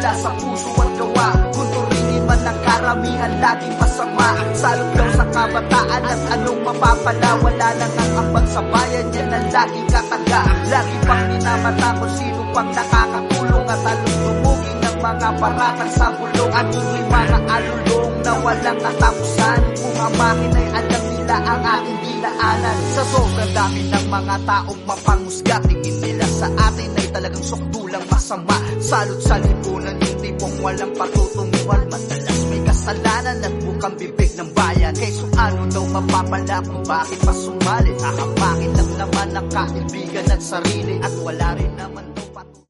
mula sa puso at gawa. Kung turingin man ng karamihan, laging masama. Salot daw sa kabataan at anong mapapala. Wala nang ang ambag sa bayan, yan ang laging kataga. Lagi pang minamata kung sino pang nakakatulong at along tumugin ng mga parakang sa bulong. At may mga alulong na walang katapusan. Kung amahin ay alam nila ang aking dinaanan. Sa sobrang dami ng mga taong mapangusga, tingin nila sa atin ay talagang sukdulang masama. Salot sa lipunan, yung tipong walang patutunguhan. Madalas may kasalanan at bukang bibig ng bayan. Keso ano daw mapapala kung bakit pa sumali? Hahapakin lang naman ang kaibigan at sarili. At wala rin naman